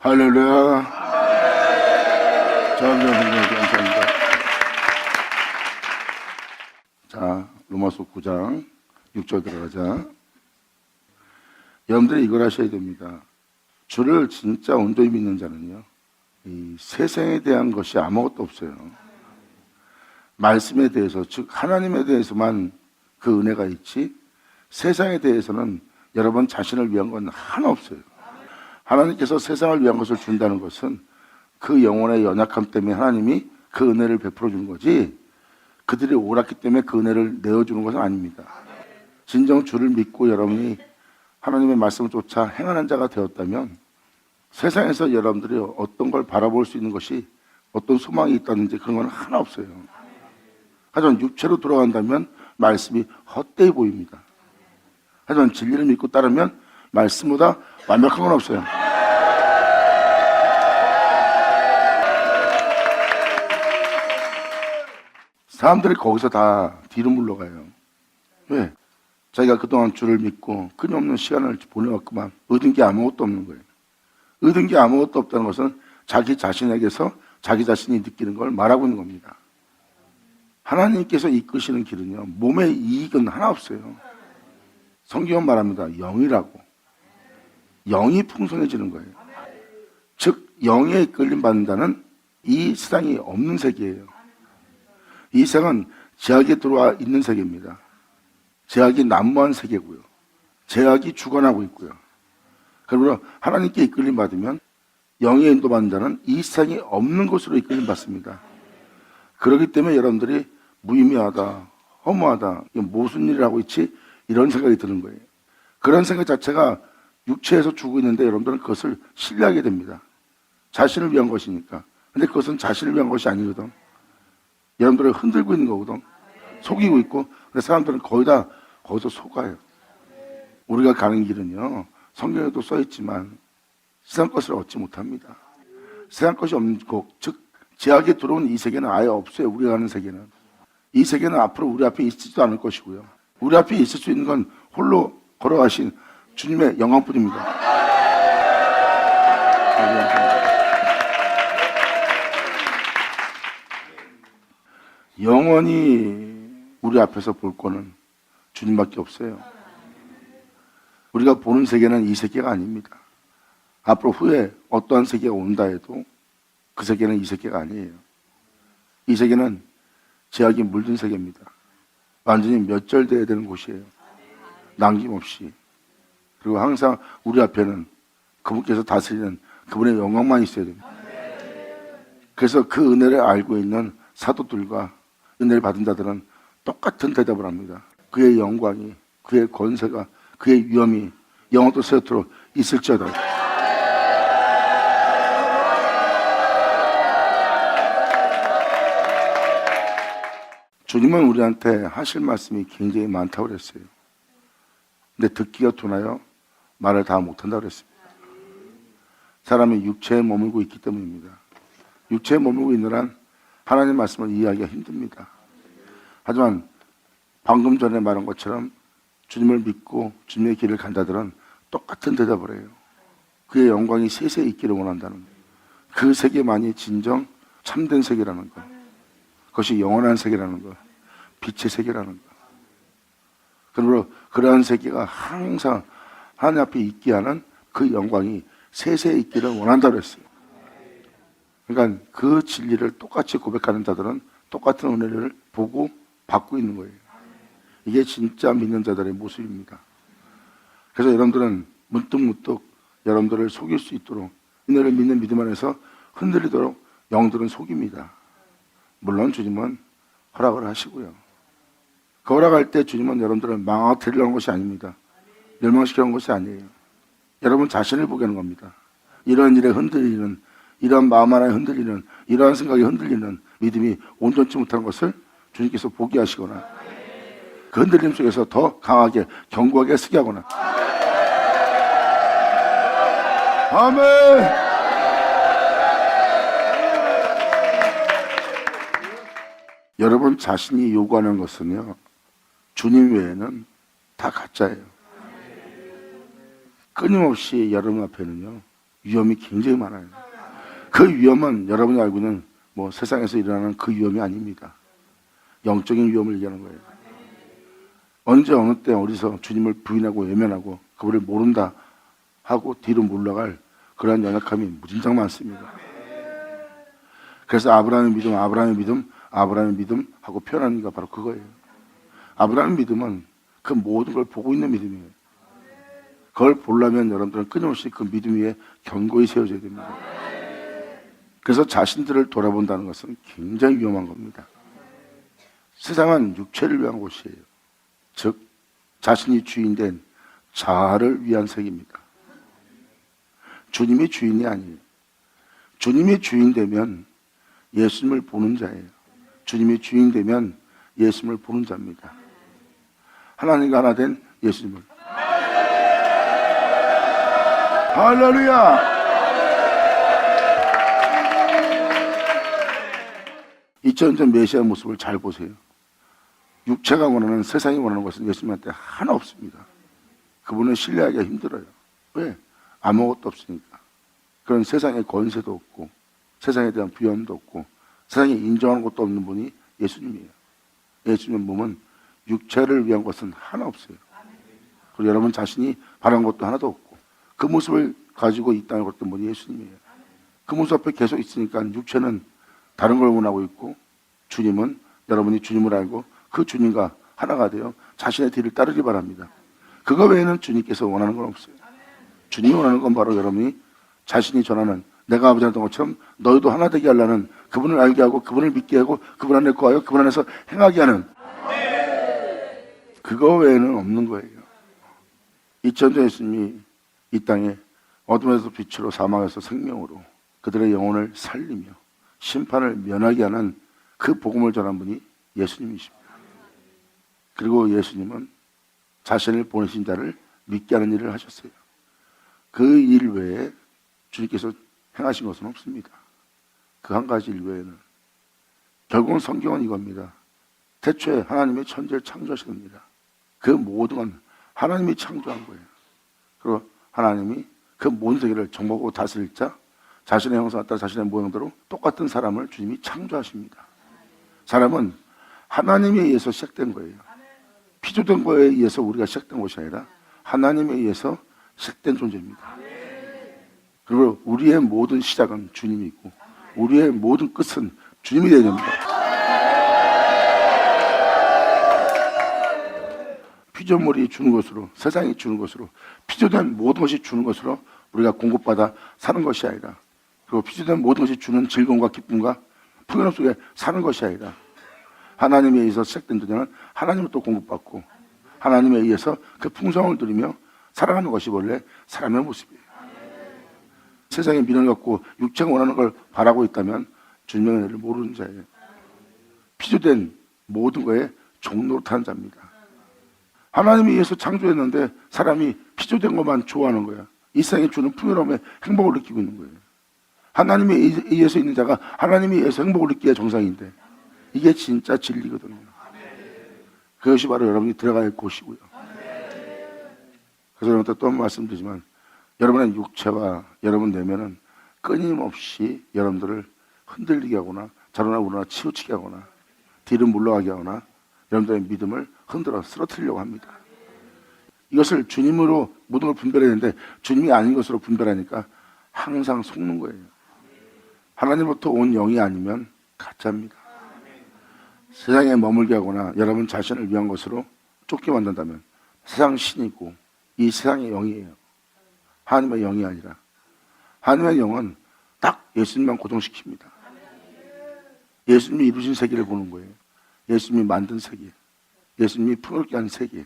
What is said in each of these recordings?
할렐루야. 감사합니다. 자, 로마서 9장 6절 들어가자. 여러분들이 이걸 하셔야 됩니다. 주를 진짜 온전히 믿는 자는요, 이 세상에 대한 것이 아무것도 없어요. 말씀에 대해서, 즉 하나님에 대해서만 그 은혜가 있지, 세상에 대해서는 여러분 자신을 위한 건 하나 없어요. 하나님께서 세상을 위한 것을 준다는 것은 그 영혼의 연약함 때문에 하나님이 그 은혜를 베풀어 주는 거지, 그들이 옳았기 때문에 그 은혜를 내어주는 것은 아닙니다. 진정 주를 믿고 여러분이 하나님의 말씀을 쫓아 행하는 자가 되었다면 세상에서 여러분들이 어떤 걸 바라볼 수 있는 것이, 어떤 소망이 있다든지 그런 건 하나 없어요. 하지만 육체로 돌아간다면 말씀이 헛되이 보입니다. 하지만 진리를 믿고 따르면 말씀보다 완벽한 건 없어요. 사람들이 거기서 다 뒤로 물러가요. 왜? 자기가 그동안 주를 믿고 끊임없는 시간을 보내왔구만. 얻은 게 아무것도 없는 거예요. 얻은 게 아무것도 없다는 것은 자기 자신에게서 자기 자신이 느끼는 걸 말하고 있는 겁니다. 하나님께서 이끄시는 길은요, 몸의 이익은 하나 없어요. 성경은 말합니다. 영이라고. 영이 풍성해지는 거예요. 즉 영에 이끌림 받는다는 이 세상이 없는 세계예요. 이 세상은 죄악에 들어와 있는 세계입니다. 죄악이 난무한 세계고요. 죄악이 주관하고 있고요. 그러므로 하나님께 이끌림 받으면 영에 인도받는다는 이 세상이 없는 곳으로 이끌림 받습니다. 그렇기 때문에 여러분들이 무의미하다, 허무하다, 이게 무슨 일을 하고 있지? 이런 생각이 드는 거예요. 그런 생각 자체가 육체에서 주고 있는데 여러분들은 그것을 신뢰하게 됩니다. 자신을 위한 것이니까. 근데 그것은 자신을 위한 것이 아니거든. 여러분들을 흔들고 있는 거거든. 속이고 있고. 그래서 사람들은 거의 다 거기서 속아요. 우리가 가는 길은요, 성경에도 써있지만 세상 것을 얻지 못합니다. 세상 것이 없는 곳, 즉 죄악에 들어온 이 세계는 아예 없어요. 우리가 가는 세계는. 이 세계는 앞으로 우리 앞에 있지도 않을 것이고요. 우리 앞에 있을 수 있는 건 홀로 걸어가신 주님의 영광뿐입니다. 영원히 우리 앞에서 볼 거는 주님밖에 없어요. 우리가 보는 세계는 이 세계가 아닙니다. 앞으로 후에 어떠한 세계가 온다 해도 그 세계는 이 세계가 아니에요. 이 세계는 죄악이 물든 세계입니다. 완전히 멸절되어야 되는 곳이에요. 남김없이. 그리고 항상 우리 앞에는 그분께서 다스리는 그분의 영광만 있어야 됩니다. 그래서 그 은혜를 알고 있는 사도들과 은혜를 받은 자들은 똑같은 대답을 합니다. 그의 영광이, 그의 권세가, 그의 위엄이 영원토록 세토록 있을지어다. 주님은 우리한테 하실 말씀이 굉장히 많다고 그랬어요. 근데 듣기가 둔하여 말을 다 못한다고 그랬습니다. 사람이 육체에 머물고 있기 때문입니다. 육체에 머물고 있는 한 하나님 말씀을 이해하기가 힘듭니다. 하지만 방금 전에 말한 것처럼 주님을 믿고 주님의 길을 간 자들은 똑같은 대답을 해요. 그의 영광이 세세히 있기를 원한다는 거예요. 그 세계만이 진정 참된 세계라는 것. 그것이 영원한 세계라는 것. 빛의 세계라는 것. 그러므로 그러한 세계가 항상 하나님 앞에 있게 하는 그 영광이 세세히 있기를 원한다고 했어요. 그러니까 그 진리를 똑같이 고백하는 자들은 똑같은 은혜를 보고 받고 있는 거예요. 이게 진짜 믿는 자들의 모습입니다. 그래서 여러분들은 문득문득 여러분들을 속일 수 있도록 은혜를 믿는 믿음 안에서 흔들리도록 영들은 속입니다. 물론 주님은 허락을 하시고요. 그 허락할 때 주님은 여러분들을 망가뜨리려는 것이 아닙니다. 멸망시키려는 것이 아니에요. 여러분 자신을 보게 하는 겁니다. 이런 일에 흔들리는, 이러한 마음 하나에 흔들리는, 이러한 생각에 흔들리는 믿음이 온전치 못한 것을 주님께서 보게 하시거나 그 흔들림 속에서 더 강하게 견고하게 서게 하거나. 아멘. 여러분 자신이 요구하는 것은요, 주님 외에는 다 가짜예요. 끊임없이 여러분 앞에는요, 위험이 굉장히 많아요. 그 위험은 여러분이 알고 있는 세상에서 일어나는 그 위험이 아닙니다. 영적인 위험을 얘기하는 거예요. 언제 어느 때 어디서 주님을 부인하고 외면하고 그분을 모른다 하고 뒤로 물러갈 그러한 연약함이 무진장 많습니다. 그래서 아브라함의 믿음 하고 표현하는 게 바로 그거예요. 아브라함의 믿음은 그 모든 걸 보고 있는 믿음이에요. 그걸 보려면 여러분들은 끊임없이 그 믿음 위에 견고히 세워져야 됩니다. 그래서 자신들을 돌아본다는 것은 굉장히 위험한 겁니다. 세상은 육체를 위한 곳이에요. 즉 자신이 주인된 자아를 위한 세계입니다. 주님이 주인이 아니에요. 주님이 주인 되면 예수님을 보는 자예요. 주님이 주인 되면 예수님을 보는 자입니다. 하나님과 하나 된 예수님을. 할렐루야! 2000년 전 메시아 모습을 잘 보세요. 육체가 원하는, 세상이 원하는 것은 예수님한테 하나 없습니다. 그분은 신뢰하기가 힘들어요. 왜? 아무것도 없으니까. 그런 세상의 권세도 없고 세상에 대한 부여함도 없고 세상에 인정하는 것도 없는 분이 예수님이에요. 예수님의 몸은 육체를 위한 것은 하나 없어요. 그리고 여러분 자신이 바라는 것도 하나도 없고 그 모습을 가지고 이 땅에 걷던 분이 예수님이에요. 그 모습 앞에 계속 있으니까 육체는 다른 걸 원하고 있고 주님은 여러분이 주님을 알고 그 주님과 하나가 되어 자신의 뒤를 따르기 바랍니다. 그거 외에는 주님께서 원하는 건 없어요. 주님이 원하는 건 바로 여러분이 자신이 전하는 내가 아버지 하던 것처럼 너희도 하나 되게 하려는 그분을 알게 하고 그분을 믿게 하고 그분 안에 거하여 그분 안에서 행하게 하는 그거 외에는 없는 거예요. 2000년 전 예수님이 이 땅에 어둠에서 빛으로 사망에서 생명으로 그들의 영혼을 살리며 심판을 면하게 하는 그 복음을 전한 분이 예수님이십니다. 그리고 예수님은 자신을 보내신 자를 믿게 하는 일을 하셨어요. 그 일 외에 주님께서 행하신 것은 없습니다. 그 한 가지 일 외에는. 결국은 성경은 이겁니다. 태초에 하나님이 천지를 창조하셨습니다. 그 모든 건 하나님이 창조한 거예요. 그리고 하나님이 그 모든 세계를 정복하고 다스릴 자, 자신의 형상에 따라 자신의 모양대로 똑같은 사람을 주님이 창조하십니다. 사람은 하나님에 의해서 시작된 거예요. 피조된 거에 의해서 우리가 시작된 것이 아니라 하나님에 의해서 시작된 존재입니다. 그리고 우리의 모든 시작은 주님이고 우리의 모든 끝은 주님이 되어야 됩니다. 피조물이 주는 것으로, 세상이 주는 것으로, 피조된 모든 것이 주는 것으로 우리가 공급받아 사는 것이 아니라, 그리고 피조된 모든 것이 주는 즐거움과 기쁨과 풍요로움 속에 사는 것이 아니라 하나님에 의해서 시작된 존재는 하나님을 또 공급받고 하나님에 의해서 그 풍성을 누리며 살아가는 것이 원래 사람의 모습이에요. 세상의 미련을 갖고 육체가 원하는 걸 바라고 있다면 주님의 은혜를 모르는 자예요. 피조된 모든 거에 종노릇하는 자입니다. 하나님이 의해서 창조했는데 사람이 피조된 것만 좋아하는 거야. 이 세상에 주는 풍요로움에 행복을 느끼고 있는 거예요. 하나님에 의해서 있는 자가 하나님에 의해서 행복을 느끼어야 정상인데 이게 진짜 진리거든요. 그것이 바로 여러분이 들어가야 할 곳이고요. 그래서 여러분한테 또 한 번 말씀드리지만 여러분의 육체와 여러분 내면은 끊임없이 여러분들을 흔들리게 하거나 자로나 우러나 치우치게 하거나 뒤로 물러가게 하거나 여러분들의 믿음을 흔들어 쓰러뜨리려고 합니다. 이것을 주님으로 모든 걸 분별해야 되는데 주님이 아닌 것으로 분별하니까 항상 속는 거예요. 하나님부터 온 영이 아니면 가짜입니다. 세상에 머물게 하거나 여러분 자신을 위한 것으로 쫓게 만든다면 세상 신이고 이 세상의 영이에요. 하나님의 영이 아니라 하나님의 영은 딱 예수님만 고정시킵니다. 예수님이 이루신 세계를 보는 거예요. 예수님이 만든 세계, 예수님이 풍요롭게 한 세계.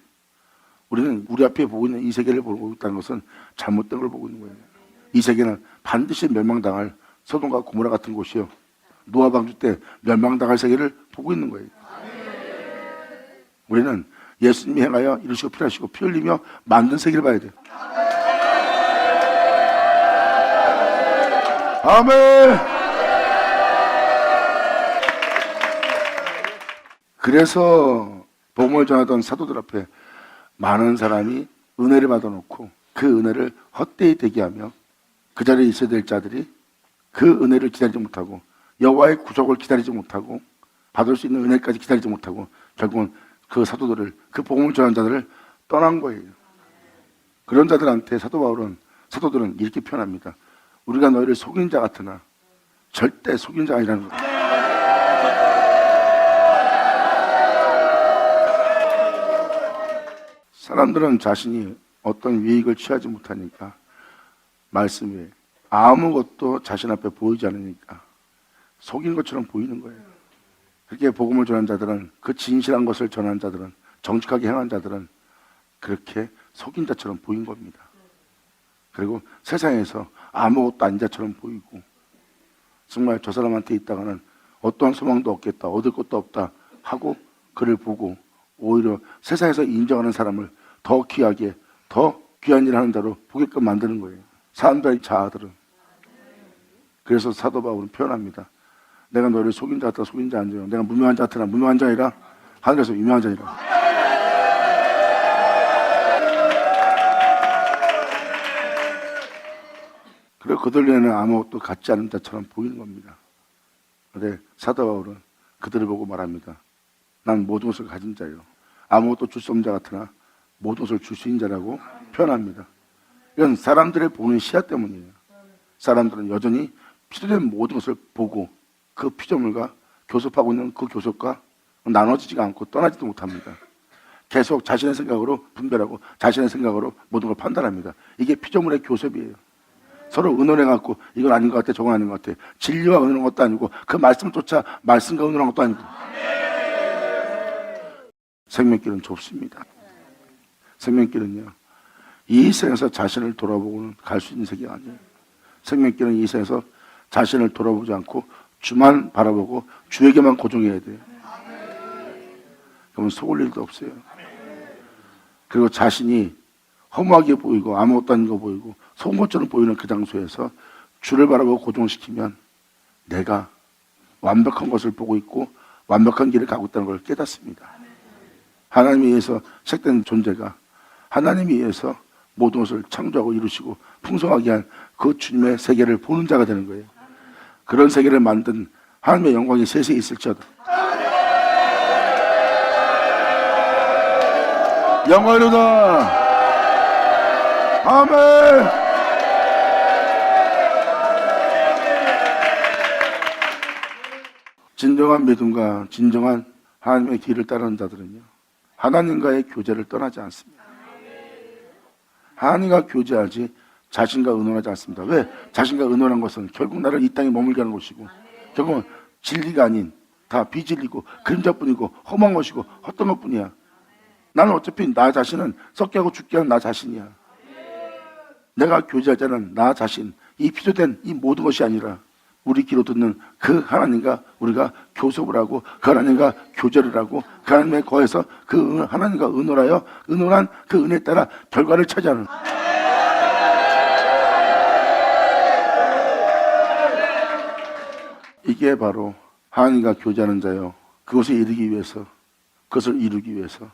우리는 우리 앞에 보고 있는 이 세계를 보고 있다는 것은 잘못된 걸 보고 있는 거예요. 이 세계는 반드시 멸망당할 소돔과 고모라 같은 곳이요, 노아 방주 때 멸망당할 세계를 보고 있는 거예요. 우리는 예수님이 행하여 이루시고 필요하시고 피 흘리며 만든 세계를 봐야 돼요. 아멘. 그래서 복음을 전하던 사도들 앞에 많은 사람이 은혜를 받아놓고 그 은혜를 헛되이 되게 하며 그 자리에 있어야 될 자들이 그 은혜를 기다리지 못하고 여호와의 구속을 기다리지 못하고 받을 수 있는 은혜까지 기다리지 못하고 결국은 그 사도들을, 그 복음을 전하는 자들을 떠난 거예요. 그런 자들한테 사도들은 이렇게 표현합니다. 우리가 너희를 속인 자 같으나 절대 속인 자가 아니라는 거예요. 사람들은 자신이 어떤 유익을 취하지 못하니까 말씀에 아무것도 자신 앞에 보이지 않으니까 속인 것처럼 보이는 거예요. 그렇게 복음을 전한 자들은, 그 진실한 것을 전한 자들은, 정직하게 행한 자들은 그렇게 속인 자처럼 보인 겁니다. 그리고 세상에서 아무것도 아닌 자처럼 보이고 정말 저 사람한테 있다가는 어떠한 소망도 없겠다, 얻을 것도 없다 하고 그를 보고 오히려 세상에서 인정하는 사람을 더 귀하게, 더 귀한 일을 하는 자로 보게끔 만드는 거예요. 사람들의 자아들은. 그래서 사도 바울은 표현합니다. 내가 너를 속인 자 같다, 속인 자 아니라 내가 무명한 자 같으나 무명한 자이라 하늘에서 유명한 자이라. 그리고 그들 눈에는 아무것도 갖지 않은 자처럼 보이는 겁니다. 그런데 사도 바울은 그들을 보고 말합니다. 난 모든 것을 가진 자요, 아무것도 줄 수 없는 자 같으나 모든 것을 줄 수 있는 자라고 표현합니다. 이건 사람들의 보는 시야 때문이에요. 사람들은 여전히 피조된 모든 것을 보고 그 피조물과 교섭하고 있는 그 교섭과 나눠지지가 않고 떠나지도 못합니다. 계속 자신의 생각으로 분별하고 자신의 생각으로 모든 걸 판단합니다. 이게 피조물의 교섭이에요. 서로 의논해갖고 이건 아닌 것 같아, 저건 아닌 것 같아. 진리와 의논한 것도 아니고 그 말씀조차 말씀과 의논한 것도 아니고. 생명길은 좁습니다. 생명길은요, 이 세상에서 자신을 돌아보고는 갈 수 있는 세계가 아니에요. 생명길은 이 세상에서 자신을 돌아보지 않고 주만 바라보고 주에게만 고정해야 돼요. 그러면 속을 일도 없어요. 그리고 자신이 허무하게 보이고 아무것도 아닌 거 보이고 속은 것처럼 보이는 그 장소에서 주를 바라보고 고정시키면 내가 완벽한 것을 보고 있고 완벽한 길을 가고 있다는 걸 깨닫습니다. 하나님에 의해서 시작된 존재가 하나님에 의해서 모든 것을 창조하고 이루시고 풍성하게 한 그 주님의 세계를 보는 자가 되는 거예요. 그런 세계를 만든 하나님의 영광이 세세에 있을지어다. 영광이로다. 아멘. 진정한 믿음과 진정한 하나님의 길을 따르는 자들은요, 하나님과의 교제를 떠나지 않습니다. 하나님과 교제하지 자신과 의논하지 않습니다. 왜? 자신과 의논한 것은 결국 나를 이 땅에 머물게 하는 것이고 결국은 진리가 아닌 다 비진리고 그림자뿐이고 험한 것이고 헛된 것뿐이야. 나는 어차피 나 자신은 썩게 하고 죽게 하는 나 자신이야. 내가 교제하자는 나 자신, 이 피조된 이 모든 것이 아니라 우리 귀로 듣는 그 하나님과 우리가 교섭을 하고 그 하나님과 교제를 하고 그 하나님에 거해서 그 하나님과 의논하여 의논한 그 은혜에 따라 결과를 차지하는, 이게 바로 하나님과 교제하는 자요, 그것에 이르기 위해서, 그것을 이루기 위해서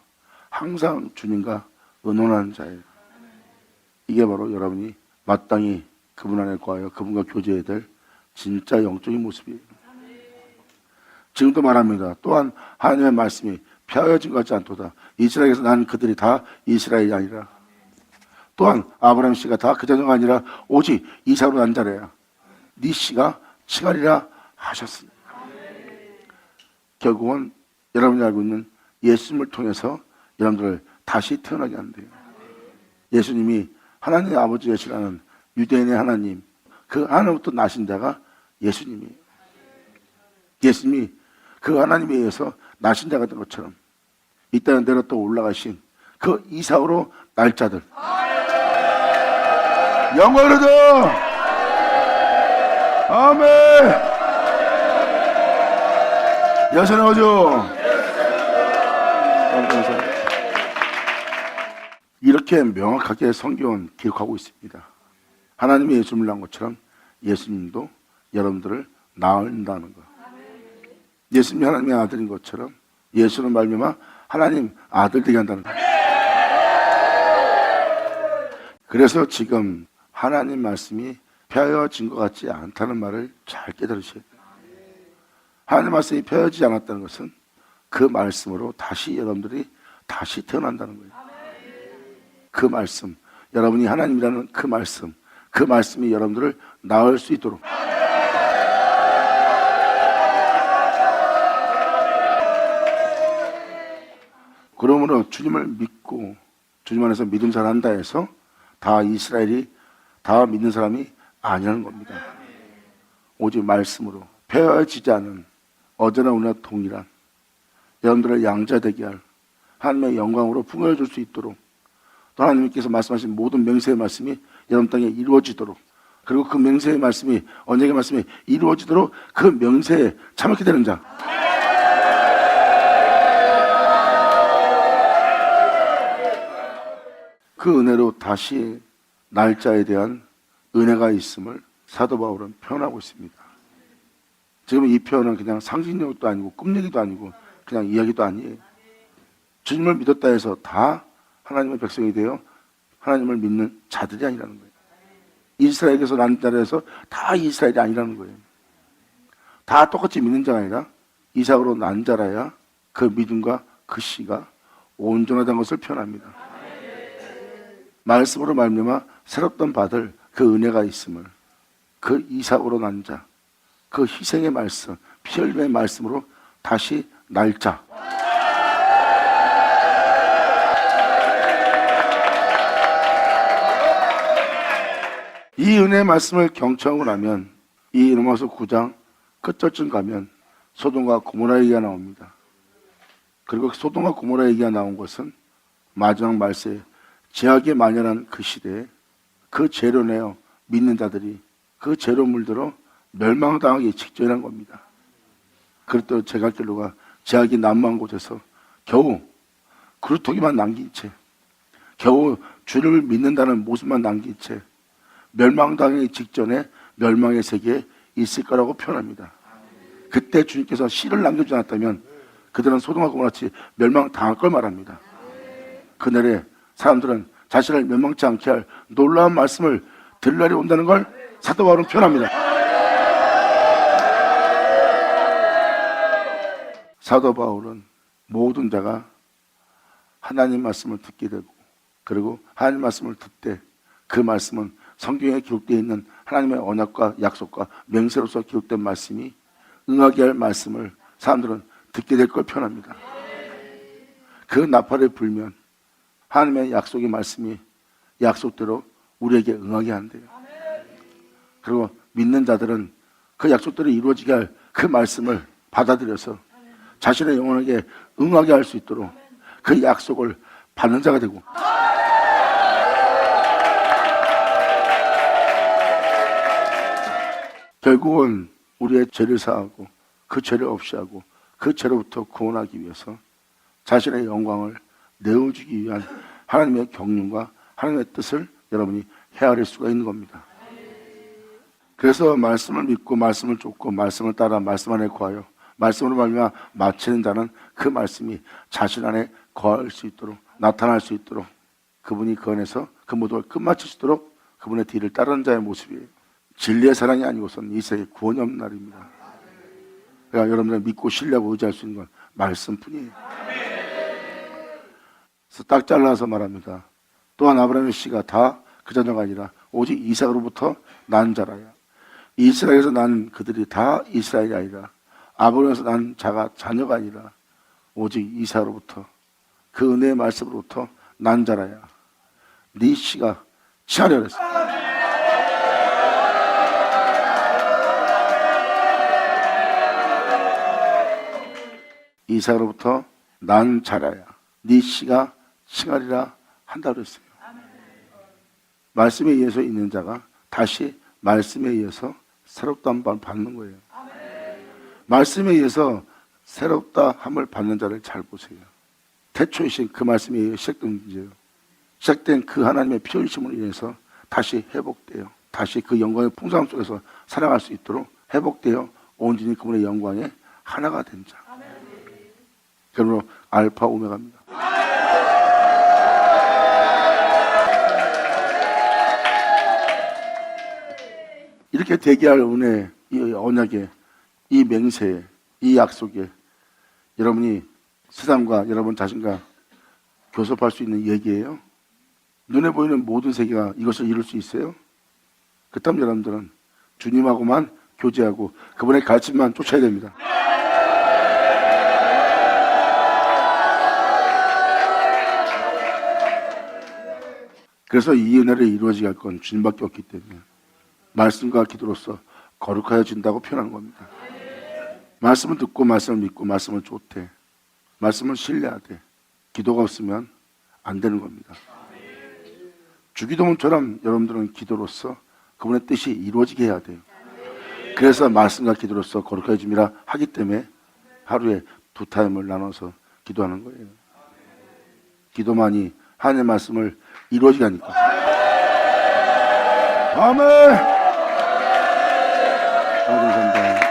항상 주님과 의논하는 자예요. 이게 바로 여러분이 마땅히 그분 안에 거하여 그분과 교제해야 될 진짜 영적인 모습이에요. 지금도 말합니다. 또한 하나님의 말씀이 폐하여진 것 같지 않도다. 이스라엘에서 난 그들이 다 이스라엘이 아니라, 또한 아브라함 씨가 다 그 자녀가 아니라 오직 이삭으로 난 자래야. 네 씨가 칭하리라 하셨습니다. 결국은 여러분이 알고 있는 예수님을 통해서 여러분들을 다시 태어나게 한대요. 예수님이 하나님의 아버지 되시라는 유대인의 하나님, 그 하나님부터 나신 자가 예수님이에요. 예수님이 그 하나님에 의해서 나신 자가 된 것처럼 이 땅에 내려 또 올라가신 그 이삭으로 날짜들, 영광으로다. 아멘. 여선의 거죠. 이렇게 명확하게 성경은 기록하고 있습니다. 하나님이 예수님을 낳은 것처럼 예수님도 여러분들을 낳는다는 것. 예수님이 하나님의 아들인 것처럼 예수는 말미암아 하나님 아들 되게 한다는 것. 그래서 지금 하나님 말씀이 펴어진 것 같지 않다는 말을 잘 깨달으셔야 돼요. 하나님의 말씀이 펴어지지 않았다는 것은 그 말씀으로 다시 여러분들이 다시 태어난다는 거예요. 그 말씀, 여러분이 하나님이라는 그 말씀이 여러분들을 낳을 수 있도록 그러므로 주님을 믿고 주님 안에서 믿음 잘한다 해서 다 이스라엘이 다 믿는 사람이 아니라는 겁니다. 오직 말씀으로 펴어지지 않은 어제나 오늘나 동일한 여러분들을 양자되게 할 하나님의 영광으로 풍요해 줄 수 있도록 또 하나님께서 말씀하신 모든 맹세의 말씀이 여러분 땅에 이루어지도록 그리고 그 맹세의 말씀이 언약의 말씀이 이루어지도록 그 명세에 참여하게 되는 자 그 은혜로 다시 날짜에 대한 은혜가 있음을 사도 바울은 표현하고 있습니다. 지금 이 표현은 그냥 상징력도 아니고 꿈얘기도 아니고 그냥 이야기도 아니에요. 주님을 믿었다 해서 다 하나님의 백성이 되어 하나님을 믿는 자들이 아니라는 거예요. 이스라엘에서 난 자라에서 다 이스라엘이 아니라는 거예요. 다 똑같이 믿는 자가 아니라 이삭으로 난 자라야 그 믿음과 그 씨가 온전하다는 것을 표현합니다. 말씀으로 말미암아 새롭던 받을 그 은혜가 있음을 그 이삭으로 난 자, 그 희생의 말씀, 피 흘림의 말씀으로 다시 날자. 이 은혜의 말씀을 경청하고 나면 이 로마서 9장 끝절쯤 가면 소돔과 고모라 얘기가 나옵니다. 그리고 소돔과 고모라 얘기가 나온 것은 마지막 말세에 죄악이 만연한 그 시대에 그 죄로 내어 믿는 자들이 그 죄로 물들어 멸망당하기 직전이란 겁니다. 그렇다고 제갈길로가 죄악이 난무한 곳에서 겨우 그루터기만 남긴 채 겨우 주를 믿는다는 모습만 남긴 채 멸망당하기 직전에 멸망의 세계에 있을 거라고 표현합니다. 그때 주님께서 씨를 남겨주지 않았다면 그들은 소돔과 고모라같이 멸망당할 걸 말합니다. 그날에 사람들은 자신을 멸망치 않게 할 놀라운 말씀을 들을 날이 온다는 걸 사도 바울은 표현합니다. 사도 바울은 모든 자가 하나님 말씀을 듣게 되고 그리고 하나님 말씀을 듣되 그 말씀은 성경에 기록되어 있는 하나님의 언약과 약속과 맹세로서 기록된 말씀이 응하게 할 말씀을 사람들은 듣게 될 걸 표현합니다. 그 나팔을 불면 하나님의 약속의 말씀이 약속대로 우리에게 응하게 한대요. 그리고 믿는 자들은 그 약속대로 이루어지게 할 그 말씀을 받아들여서 자신의 영혼에게 응하게 할 수 있도록 그 약속을 받는 자가 되고 결국은 우리의 죄를 사하고 그 죄를 없이 하고 그 죄로부터 구원하기 위해서 자신의 영광을 내어주기 위한 하나님의 경륜과 하나님의 뜻을 여러분이 헤아릴 수가 있는 겁니다. 그래서 말씀을 믿고 말씀을 쫓고 말씀을 따라 말씀 안에 거하여 말씀으로 말미암아 마치는 자는 그 말씀이 자신 안에 거할 수 있도록 나타날 수 있도록 그분이 그 안에서 그 모든 걸 끝마칠 수 있도록 그분의 뒤를 따르는 자의 모습이에요. 진리의 사랑이 아니고선 이 세상에 구원이 없는 날입니다. 그러니까 여러분들 믿고 신뢰하고 의지할 수 있는 건 말씀뿐이에요. 그래서 딱 잘라서 말합니다. 또한 아브라함의 씨가 다 그 자녀가 아니라 오직 이삭으로부터 난 자라야. 이스라엘에서 난 그들이 다 이스라엘이 아니라 아브라함에서 난 자가 자녀가 아니라 오직 이삭으로부터 그 은혜의 말씀으로부터 난 자라야. 네 씨가 치하려 그랬어. 이삭으로부터 난 자라야. 네 씨가 칭하리라 한다 그랬어요. 말씀에 의해서 있는 자가 다시 말씀에 의해서 새롭다 함을 받는 거예요. 말씀에 의해서 새롭다 함을 받는 자를 잘 보세요. 태초이신 그 말씀에 의해 시작된 문제예요. 시작된 그 하나님의 피 흘리심으로 인해서 다시 회복되어 다시 그 영광의 풍성함 속에서 살아갈 수 있도록 회복되어 온전히 그분의 영광에 하나가 된 자. 그러므로 알파 오메가입니다. 하나님께 대기할 은혜, 이 언약에, 이 맹세에, 이 약속에 여러분이 세상과 여러분 자신과 교섭할 수 있는 얘기예요. 눈에 보이는 모든 세계가 이것을 이룰 수 있어요? 그렇다면 여러분들은 주님하고만 교제하고 그분의 가르침만 쫓아야 됩니다. 그래서 이 은혜를 이루어지게 할 건 주님밖에 없기 때문에 말씀과 기도로서 거룩하여진다고 표현하는 겁니다. 말씀을 듣고 말씀을 믿고 말씀을 쫓되 말씀을 신뢰하되 기도가 없으면 안 되는 겁니다. 주기도문처럼 여러분들은 기도로서 그분의 뜻이 이루어지게 해야 돼요. 그래서 말씀과 기도로서 거룩해짐이라 하기 때문에 하루에 2타임을 나눠서 기도하는 거예요. 기도만이 하나님의 말씀을 이루어지게 하니까. 아멘. 감사합니다.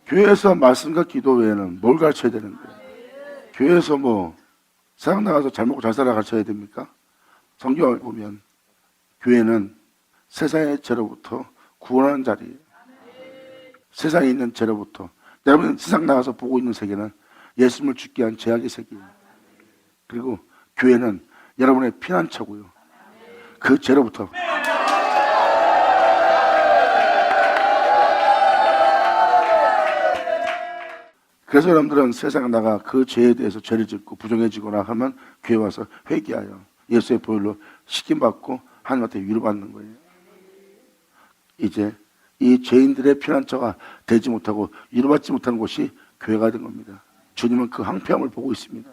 교회에서 말씀과 기도 외에는 뭘 가르쳐야 되는데? 교회에서 뭐 세상 나가서 잘 먹고 잘 살아 가르쳐야 됩니까? 성경을 보면 교회는 세상의 죄로부터 구원하는 자리예요. 세상에 있는 죄로부터. 여러분 세상 나가서 보고 있는 세계는 예수님을 죽게 한 죄악의 세계예요. 그리고 교회는 여러분의 피난처고요. 그 죄로부터. 그래서 여러분들은 세상에 나가 그 죄에 대해서 죄를 짓고 부정해지거나 하면 교회 와서 회개하여 예수의 보혈로 씻김받고 하나님한테 위로받는 거예요. 이제 이 죄인들의 피난처가 되지 못하고 위로받지 못하는 곳이 교회가 된 겁니다. 주님은 그 황폐함을 보고 있습니다.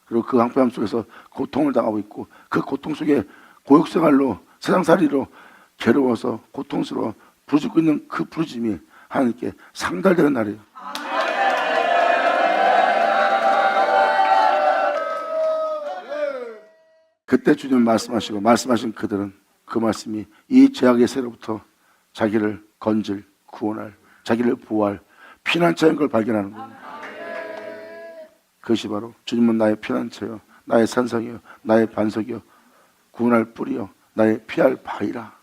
그리고 그 황폐함 속에서 고통을 당하고 있고 그 고통 속에 고육생활로 세상살이로 괴로워서 고통스러워 부르짖고 있는 그 부르짖음이 하나님께 상달되는 날이에요. 그때 주님 말씀하시고 말씀하신 그들은 그 말씀이 이 죄악의 세로부터 자기를 건질, 구원할, 자기를 보호할 피난처인 걸 발견하는 거예요. 그것이 바로 주님은 나의 피난처요, 나의 산성이요, 나의 반석이요, 구원할 뿌리요, 나의 피할 바위라.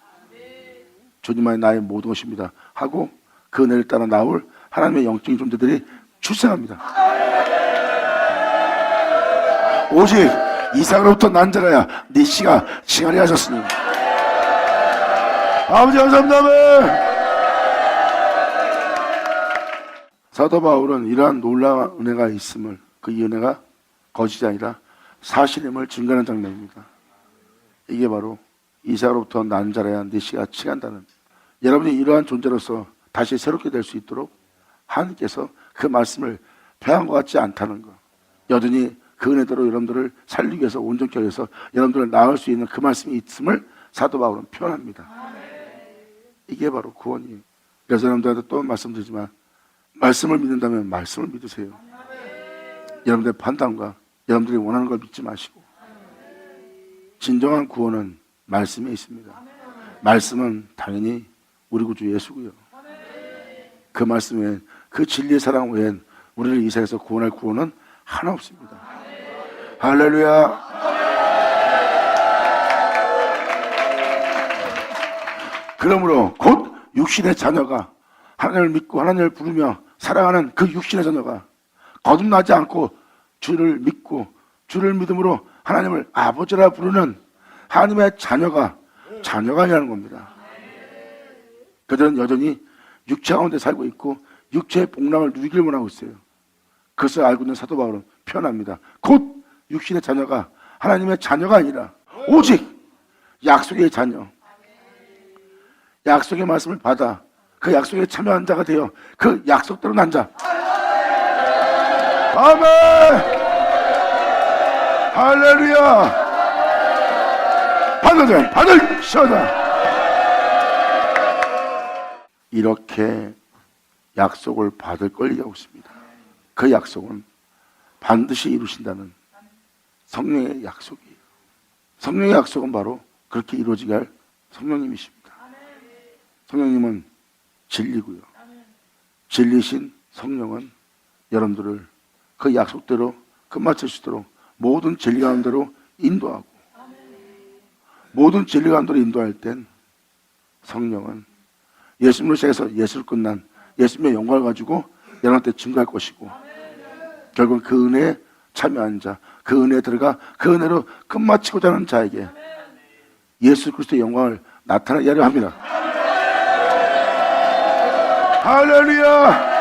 주님만이 나의 모든 것입니다 하고 그 은혜를 따라 나올 하나님의 영적인 존재들이 출생합니다. 오직 이삭으로부터 난 자라야 네 씨가 칭하리 하셨으니. 아버지 감사합니다. 사도 바울은 이러한 놀라운 은혜가 있음을, 그 이 은혜가 거짓이 아니라 사실임을 증거하는 장면입니다. 이게 바로 이삭으로부터 난 자라야 네 씨가 칭한다는, 여러분이 이러한 존재로서 다시 새롭게 될 수 있도록 하나님께서 그 말씀을 폐한 것 같지 않다는 것, 여전히 그 은혜대로 여러분들을 살리기 위해서 온전케 하기 위해서 여러분들을 낳을 수 있는 그 말씀이 있음을 사도 바울은 표현합니다. 이게 바로 구원이에요. 그래서 여러분들한테 또 말씀드리지만 말씀을 믿는다면 말씀을 믿으세요. 여러분들의 판단과 여러분들이 원하는 걸 믿지 마시고, 진정한 구원은 말씀에 있습니다. 말씀은 당연히 우리 구주 예수고요. 그 말씀에, 그 진리의 사랑 외엔 우리를 이 세상에서 구원할 구원은 하나 없습니다. 할렐루야. 그러므로 곧 육신의 자녀가 하나님을 믿고 하나님을 부르며 사랑하는 그 육신의 자녀가 거듭나지 않고 주를 믿고 주를 믿음으로 하나님을 아버지라 부르는 하나님의 자녀가 아니라는 겁니다. 그들은 여전히 육체 가운데 살고 있고 육체의 복락을 누리길 원하고 있어요. 그것을 알고 있는 사도 바울은 표현합니다. 곧 육신의 자녀가 하나님의 자녀가 아니라 오직 약속의 자녀, 약속의 말씀을 받아 그 약속에 참여한 자가 되어 그 약속대로 난 자. 아멘. 할렐루야. 받으시오다. 이렇게 약속을 받을 권리가 없습니다. 그 약속은 반드시 이루신다는 성령의 약속이에요. 성령의 약속은 바로 그렇게 이루어지게 할 성령님이십니다. 성령님은 진리고요. 진리신 성령은 여러분들을 그 약속대로 끝마치시도록 모든 진리 가운데로 인도하고, 모든 진리 가운데로 인도할 땐 성령은 예수님으로 시작해서 예수를 끝난 예수님의 영광을 가지고 여러분한테 증거할 것이고, 결국 그 은혜에 참여한 자, 그 은혜에 들어가 그 은혜로 끝마치고자 하는 자에게 예수 그리스도의 영광을 나타나게 하려 합니다. 할렐루야!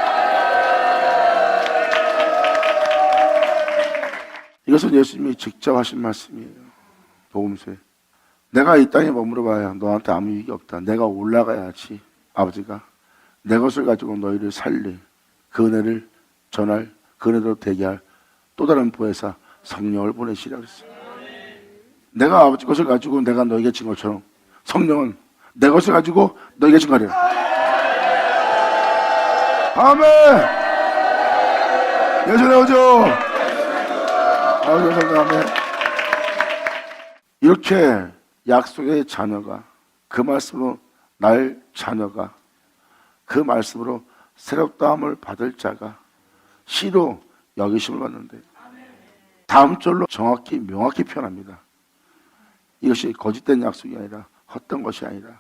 이것은 예수님이 직접 하신 말씀이에요. 복음서에. 내가 이 땅에 머무러 봐야 너한테 아무 이익이 없다. 내가 올라가야지 아버지가 내 것을 가지고 너희를 살릴 그 은혜를 전할, 그 은혜로 대기할 또 다른 보혜사 성령을 보내시라 그랬어요. 내가 아버지 것을 가지고 내가 너에게 진 것처럼 성령은 내 것을 가지고 너에게 증거하리라. 아멘. 예수님 오죠. 아멘. 이렇게 약속의 자녀가, 그 말씀으로 날 자녀가, 그 말씀으로 새롭다함을 받을 자가 시로 여기심을 받는데, 다음 절로 정확히 명확히 표현합니다. 이것이 거짓된 약속이 아니라 헛된 것이 아니라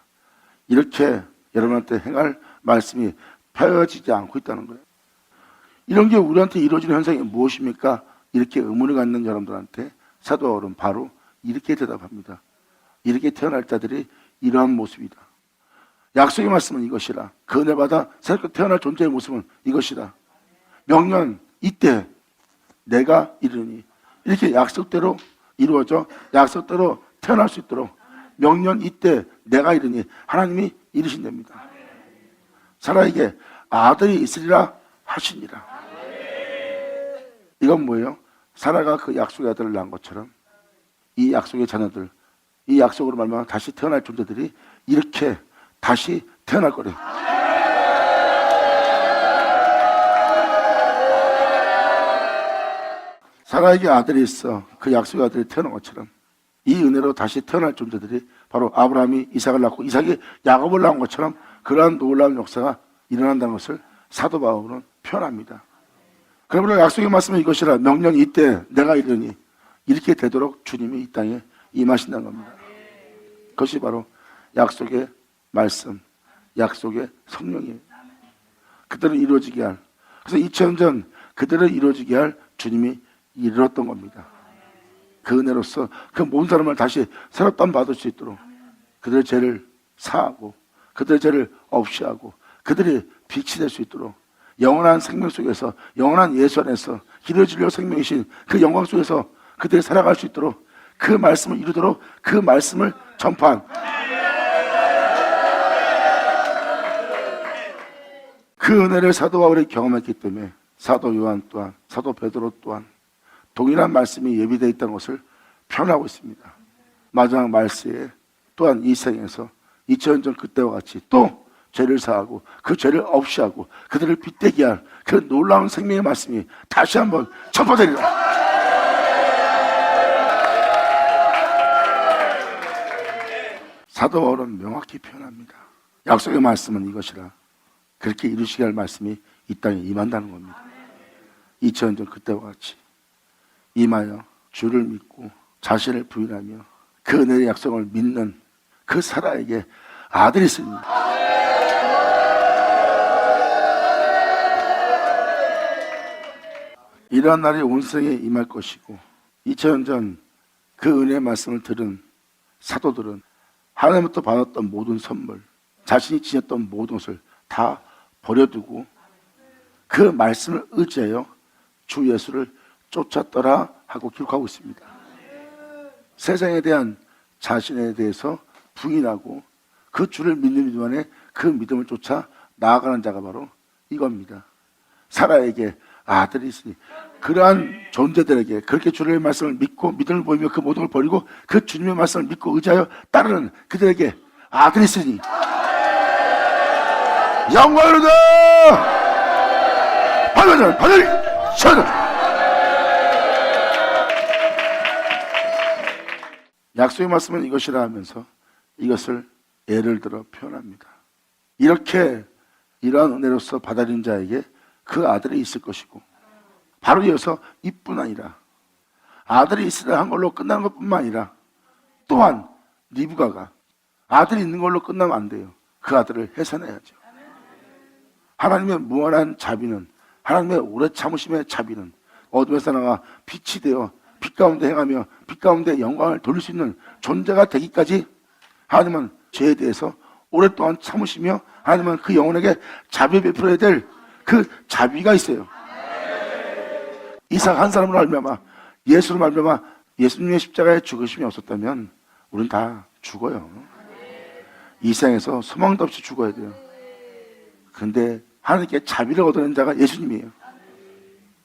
이렇게 여러분한테 행할 말씀이 펴지지 않고 있다는 거예요. 이런 게 우리한테 이루어지는 현상이 무엇입니까? 이렇게 의문을 갖는 여러분들한테 사도 바울은 바로 이렇게 대답합니다. 이렇게 태어날 자들이 이러한 모습이다. 약속의 말씀은 이것이라. 그 은혜 받아 새롭게 태어날 존재의 모습은 이것이라. 명년 이때 내가 이르니, 이렇게 약속대로 이루어져 약속대로 태어날 수 있도록 명년 이때 내가 이르니 하나님이 이르신답니다. 사라에게 아들이 있으리라 하시니라. 이건 뭐예요? 사라가 그 약속의 아들을 낳은 것처럼 이 약속의 자녀들, 이 약속으로 말미암아 다시 태어날 존재들이 이렇게 다시 태어날 거래요. 사라에게 아들이 있어 그 약속의 아들이 태어난 것처럼 이 은혜로 다시 태어날 존재들이 바로 아브라함이 이삭을 낳고 이삭이 야곱을 낳은 것처럼 그러한 놀라운 역사가 일어난다는 것을 사도 바울은 표현합니다. 그러므로 약속의 말씀은 이것이라. 명령 이때 내가 이르니, 이렇게 되도록 주님이 이 땅에 임하신다는 겁니다. 그것이 바로 약속의 말씀, 약속의 성령이에요. 그대로 이루어지게 할, 그래서 2000년 전 그대로 이루어지게 할 주님이 이르렀던 겁니다. 그 은혜로서 그 모든 사람을 다시 새롭다함 받을 수 있도록 그들의 죄를 사하고 그들의 죄를 없이 하고 그들이 빛이 될 수 있도록 영원한 생명 속에서, 영원한 예수 안에서 길을 진리와 생명이신 그 영광 속에서 그들이 살아갈 수 있도록, 그 말씀을 이루도록 그 말씀을 전파한, 그 은혜를 사도 바울이 경험했기 때문에 사도 요한 또한, 사도 베드로 또한 동일한 말씀이 예비되어 있다는 것을 표현하고 있습니다. 마지막 말세에 또한 이 생에서 2000년 전 그때와 같이 또 죄를 사하고 그 죄를 없이 하고 그들을 빛되게 할 그 놀라운 생명의 말씀이 다시 한번 전파되리라. 사도 바울은 명확히 표현합니다. 약속의 말씀은 이것이라. 그렇게 이루시게 할 말씀이 이 땅에 임한다는 겁니다. 2000년 전 그때와 같이 임하여 주를 믿고 자신을 부인하며 그 은혜의 약속을 믿는 그 사라에게 아들이 있습니다. 이러한 날이 온 세상에 임할 것이고 2000년 전 그 은혜의 말씀을 들은 사도들은 하나님부터 받았던 모든 선물, 자신이 지녔던 모든 것을 다 버려두고 그 말씀을 의지하여 주 예수를 쫓았더라 하고 기록하고 있습니다. 세상에 대한 자신에 대해서 부인하고 그 주를 믿는 믿음 안에 그 믿음을 쫓아 나아가는 자가 바로 이겁니다. 사라에게 아들이 있으니, 그러한 존재들에게 그렇게 주님의 말씀을 믿고 믿음을 보이며 그 모든 걸 버리고 그 주님의 말씀을 믿고 의지하여 따르는 그들에게 아들이 있으니 영광으로다 받으리 셔다. 약속의 말씀은 이것이라 하면서 이것을 예를 들어 표현합니다. 이렇게 이러한 은혜로서 받아들인 자에게 그 아들이 있을 것이고, 바로 이어서 이뿐 아니라 아들이 있으라 한 걸로 끝나는 것뿐만 아니라 또한 리브가가 아들이 있는 걸로 끝나면 안 돼요. 그 아들을 해산해야죠. 하나님의 무한한 자비는, 하나님의 오래 참으심의 자비는 어둠에서 나가 빛이 되어 빛 가운데 행하며 빛 가운데 영광을 돌릴 수 있는 존재가 되기까지 하나님은 죄에 대해서 오랫동안 참으시며 하나님은 그 영혼에게 자비 베풀어야 될 그 자비가 있어요. 이삭 한 사람으로 말미암아, 예수로 말미암아 예수님의 십자가에 죽으심이 없었다면 우리는 다 죽어요. 이 세상에서 소망도 없이 죽어야 돼요. 그런데 하나님께 자비를 얻어낸 자가 예수님이에요.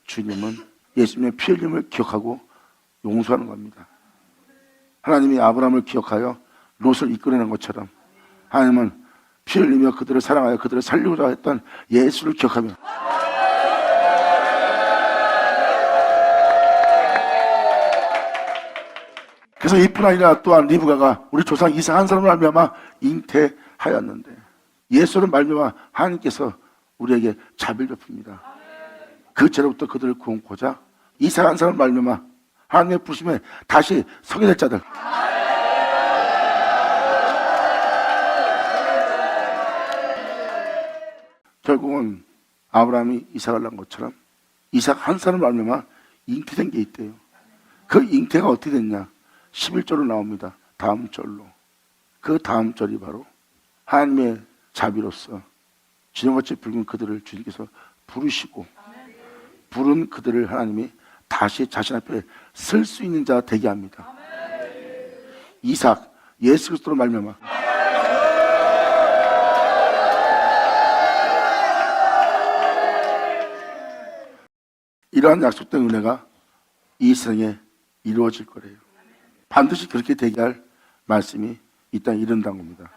주님은 예수님의 피 흘림을 기억하고 용서하는 겁니다. 하나님이 아브라함을 기억하여 롯을 이끌어낸 것처럼 하나님은 피 흘리며 그들을 사랑하여 그들을 살리고자 했던 예수를 기억하며 그래서 이뿐 아니라 또한 리브가가 우리 조상 이삭 한 사람을 말미암아 잉태하였는데 예수를 말미암아 하나님께서 우리에게 자비를 베풉니다. 그 죄로부터 그들을 구원코자 이삭 한 사람을 말미암아 하나님의 부르심에 다시 서게 될 자들, 결국은 아브라함이 이삭을 낳은 것처럼 이삭 한 사람을 말미암아 잉태된 게 있대요. 그 잉태가 어떻게 됐냐? 11절로 나옵니다. 다음 절로. 그 다음 절이 바로 하나님의 자비로서 지정같이 붉은 그들을 주님께서 부르시고 부른 그들을 하나님이 다시 자신 앞에 설 수 있는 자 되게 합니다. 이삭, 예수 그리스도로 말미암아 이러한 약속된 은혜가 이 세상에 이루어질 거래요. 반드시 그렇게 되게 할 말씀이 이 땅에 이른다는 겁니다.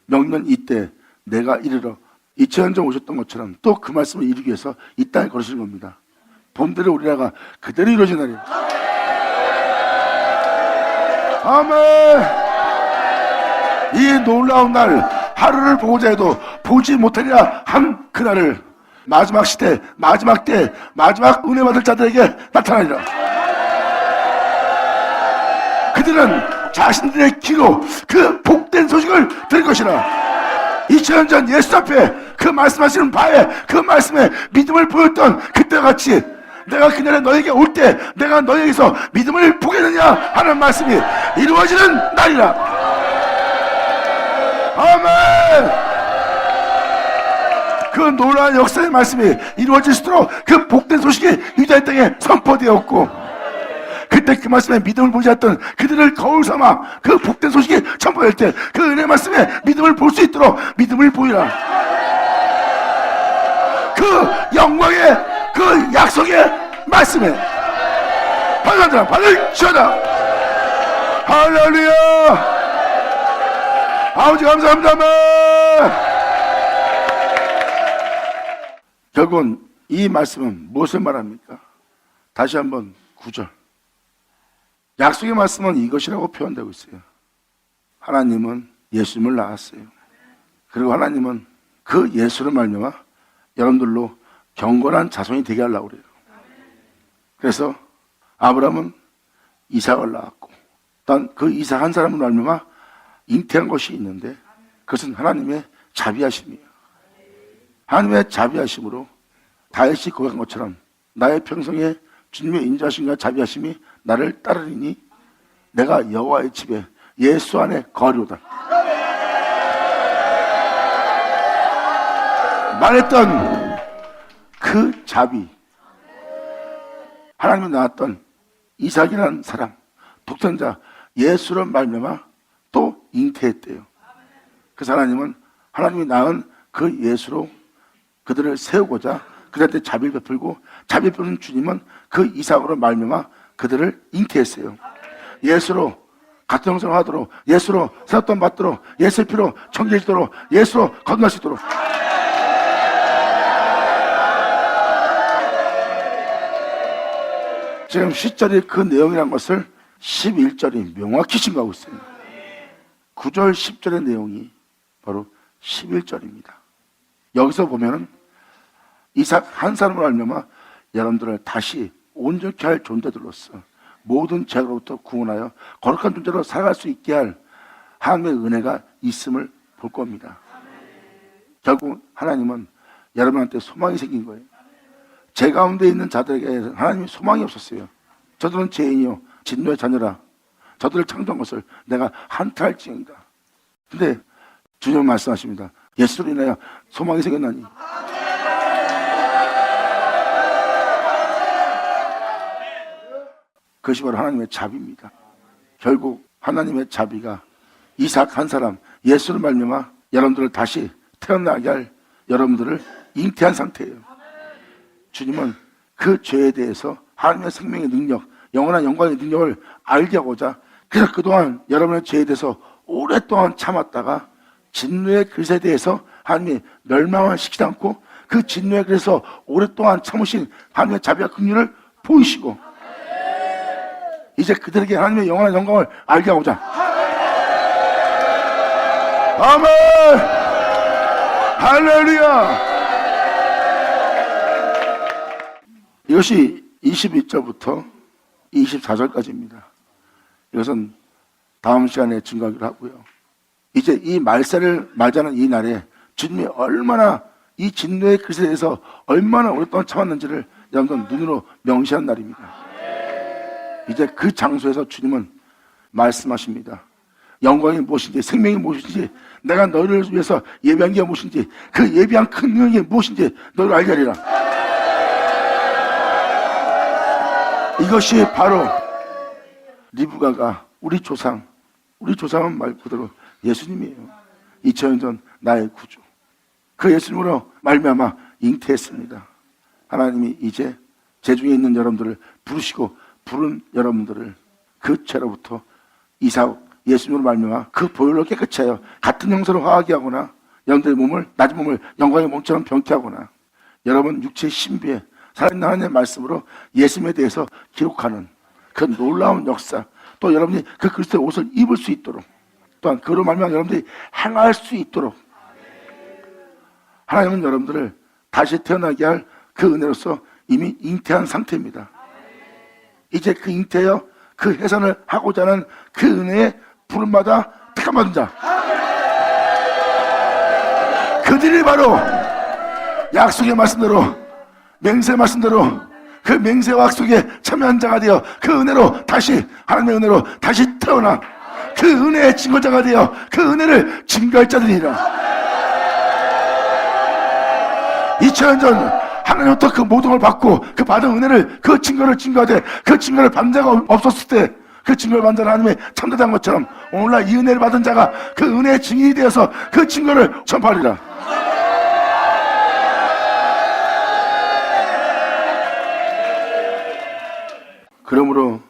명년 이때 내가 이르러 2000년 전 오셨던 것처럼 또 그 말씀을 이루기 위해서 이 땅에 걸으시는 겁니다. 봄대로 우리나라가 그대로 이루어지는 날이에요. 아멘. 이 놀라운 날 하루를 보고자 해도 보지 못하리라 한 그날을 마지막 시대, 마지막 때, 마지막 은혜 받을 자들에게 나타나리라. 그들은 자신들의 귀로 그 복된 소식을 들을 것이라. 2000년 전 예수 앞에 그 말씀하시는 바에 그 말씀에 믿음을 보였던 그때와 같이 내가 그날에 너에게 올 때 내가 너에게서 믿음을 보겠느냐 하는 말씀이 이루어지는 날이라. 아멘. 그 놀라운 역사의 말씀이 이루어질수록 그 복된 소식이 유다의 땅에 선포되었고 그때 그 말씀에 믿음을 보지 않던 그들을 거울 삼아 그 복된 소식이 선포될 때 그 은혜 말씀에 믿음을 볼 수 있도록 믿음을 보이라. 그 영광의 그 약속의 말씀에 받는 자는 받을지어다. 할렐루야. 아버지 감사합니다. 결국은 이 말씀은 무엇을 말합니까? 다시 한번 9절. 약속의 말씀은 이것이라고 표현되고 있어요. 하나님은 예수님을 낳았어요. 그리고 하나님은 그 예수를 말미암아 여러분들로 경건한 자손이 되게 하려고 그래요. 그래서 아브라함은 이삭을 낳았고 단 그 이삭 한 사람을 말미암아 잉태한 것이 있는데 그것은 하나님의 자비하심이에요. 하나님의 자비하심으로 다윗이 고백한 것처럼 나의 평생에 주님의 인자하심과 자비하심이 나를 따르리니 내가 여호와의 집에 예수 안에 거하리로다. 말했던 그 자비, 하나님이 낳았던 이삭이라는 사람, 독생자 예수를 말미암아 또 잉태했대요. 그래서 하나님은 하나님이 낳은 그 예수로 그들을 세우고자 그들한테 자비를 베풀고 자비 베푸는 주님은 그 이삭으로 말미암아 그들을 잉태했어요. 예수로 같은 형상을 하도록, 예수로 세웠던 받도록, 예수의 피로 청결해지도록, 예수로 거듭날 수 있도록. 지금 10절이 그 내용이라는 것을 11절이 명확히 증거하고 있습니다. 9절 10절의 내용이 바로 11절입니다. 여기서 보면은 이삭 한 사람을 알면마 여러분들을 다시 온전케 할 존재들로서 모든 죄로부터 구원하여 거룩한 존재로 살아갈 수 있게 할 하나님의 은혜가 있음을 볼 겁니다. 결국 하나님은 여러분한테 소망이 생긴 거예요. 제 가운데 있는 자들에게 하나님이 소망이 없었어요. 저들은 죄인이요 진노의 자녀라. 저들을 창조한 것을 내가 한탄할지언이다. 근데 주님은 말씀하십니다. 예수로 인하여 소망이 생겼나니. 그것이 바로 하나님의 자비입니다. 결국 하나님의 자비가 이삭 한 사람 예수를 말미암아 여러분들을 다시 태어나게 할 여러분들을 잉태한 상태예요. 주님은 그 죄에 대해서 하나님의 생명의 능력, 영원한 영광의 능력을 알게 하고자 그래서 그동안 여러분의 죄에 대해서 오랫동안 참았다가 진노의 그릇에 대해서 하나님이 멸망을 시키지 않고 그 진노의 그릇에서 오랫동안 참으신 하나님의 자비와 긍휼을 보이시고 이제 그들에게 하나님의 영원한 영광을 알게 하고자 아멘 할렐루야. 이것이 22절부터 24절까지입니다. 이것은 다음 시간에 증거하기로 하고요. 이제 이 말세를 맞이하는 이 날에 주님이 얼마나 이 진노의 그릇에 대해서 얼마나 오랫동안 참았는지를 여러분들 눈으로 명시한 날입니다. 이제 그 장소에서 주님은 말씀하십니다. 영광이 무엇인지 생명이 무엇인지 내가 너희를 위해서 예비한 게 무엇인지 그 예비한 큰 능력이 무엇인지 너희를 알게 하리라. 이것이 바로 리브가가 우리 조상은 말 그대로 예수님이에요. 2000년 전 나의 구주. 그 예수님으로 말미암아 잉태했습니다. 하나님이 이제 제 중에 있는 여러분들을 부르시고 부른 여러분들을 그 죄로부터 이삭 예수님으로 말미암아 그 보혈로 깨끗이 하여 같은 형상으로 화하게 하거나 여러분들의 몸을 낮은 몸을 영광의 몸처럼 병케 하거나 여러분 육체의 신비에 살아있는 하나님의 말씀으로 예수님에 대해서 기록하는 그 놀라운 역사 또 여러분이 그 그리스도의 옷을 입을 수 있도록 또한 그로 말미암아 여러분들이 행할 수 있도록 하나님은 여러분들을 다시 태어나게 할 그 은혜로서 이미 잉태한 상태입니다. 이제 그 잉태여 그 해산을 하고자 하는 그 은혜의 부름마다 택함받은 자 그들이 바로 약속의 말씀대로 맹세의 말씀대로 그 맹세와 약속에 참여한 자가 되어 그 은혜로 다시 하나님의 은혜로 다시 태어나 그 은혜의 증거자가 되어 그 은혜를 증거할 자들이라. 2000년 전 하나님부터 그 모든 걸 받고 그 받은 은혜를 그 증거를 증거하되 그 증거를 받은 자가 없었을 때 그 증거를 받은 자는 하나님의 참되다는 것처럼 오늘날 이 은혜를 받은 자가 그 은혜의 증인이 되어서 그 증거를 전파하리라. 그러므로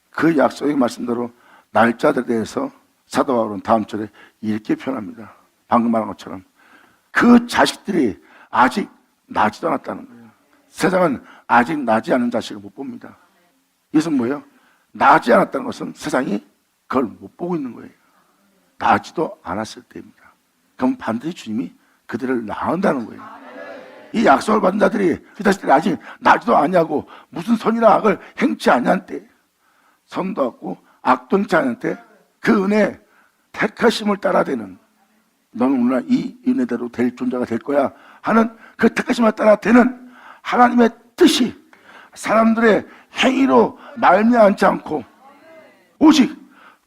그 약속의 말씀대로 날짜들에 대해서 사도 바울은 다음 절에 이렇게 표현합니다. 방금 말한 것처럼 그 자식들이 아직 나지도 않았다는 거예요. 세상은 아직 나지 않은 자식을 못 봅니다. 이것은 뭐예요? 나지 않았다는 것은 세상이 그걸 못 보고 있는 거예요. 나지도 않았을 때입니다. 그럼 반드시 주님이 그들을 낳는다는 거예요. 이 약속을 받은 자들이 그 자식들이 아직 나지도 않냐고 무슨 선이나 악을 행치 않냐는 때 선도 없고 악도 행치 않는 때 그 은혜 택하심을 따라되는 너는 오늘날 이 은혜대로 될 존재가 될 거야 하는 그 택하심을 따라되는 하나님의 뜻이 사람들의 행위로 말미암지 않고 오직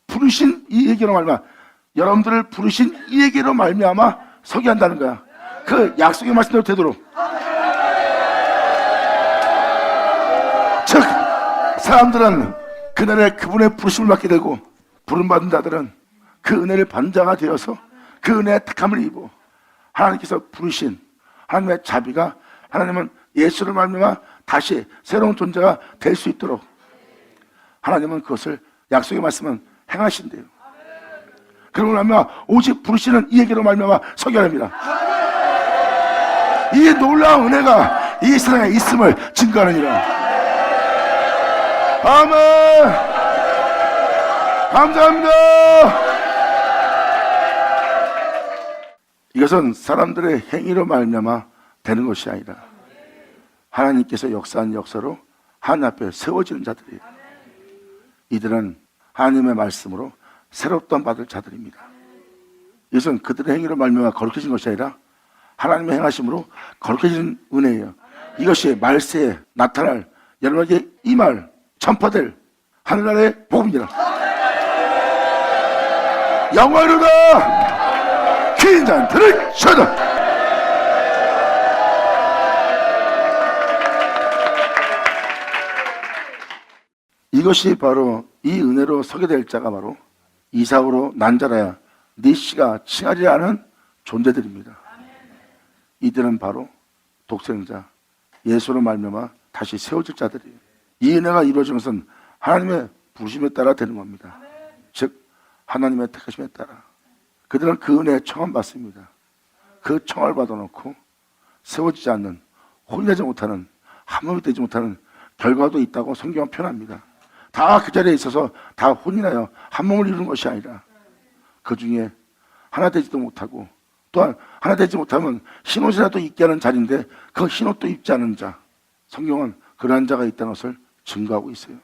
부르신 이에게로 말미암아 여러분들을 부르신 이에게로 말미암아 서게 한다는 거야. 그 약속의 말씀대로 되도록 즉 사람들은 그날에 그분의 부르심을 받게 되고 부름받은 자들은 그 은혜를 받는 자가 되어서 그 은혜의 택함을 입어 하나님께서 부르신 하나님의 자비가 하나님은 예수를 말미암아 다시 새로운 존재가 될 수 있도록 하나님은 그것을 약속의 말씀은 행하신대요. 그러고 나면 오직 부르시는 이에게로 말미암아 서게 합니다. 이 놀라운 은혜가 이 세상에 있음을 증거하느니라. 아멘. 감사합니다. 이것은 사람들의 행위로 말미암아 되는 것이 아니라 하나님께서 역사한 역사로 하나님 앞에 세워지는 자들이에요. 이들은 하나님의 말씀으로 새롭던 받을 자들입니다. 이것은 그들의 행위로 말미암아 거룩해진 것이 아니라 하나님의 행하심으로 거룩해지는 은혜예요. 이것이 말세에 나타날 여러분에게 임할 전파될 하늘나라의 복음이라. 영화로다 긴 잔들을 쳐다. 이것이 바로 이 은혜로 서게 될 자가 바로 이삭으로 난 자라야 네 씨가 칭하지 않은 존재들입니다. 이들은 바로 독생자 예수로 말미암아 다시 세워질 자들이에요. 이 은혜가 이루어진 것은 하나님의 부르심에 따라 되는 겁니다. 즉 하나님의 택하심에 따라 그들은 그 은혜에 청함 받습니다. 그 청을 받아놓고 세워지지 않는 혼내지 못하는 한몸이 되지 못하는 결과도 있다고 성경은 표현합니다. 다 그 자리에 있어서 다 혼인하여 한 몸을 이루는 것이 아니라 그 중에 하나 되지도 못하고 또한 하나 되지 못하면 흰옷이라도 입게 하는 자리인데 그 흰옷도 입지 않은 자, 성경은 그러한 자가 있다는 것을 증거하고 있어요.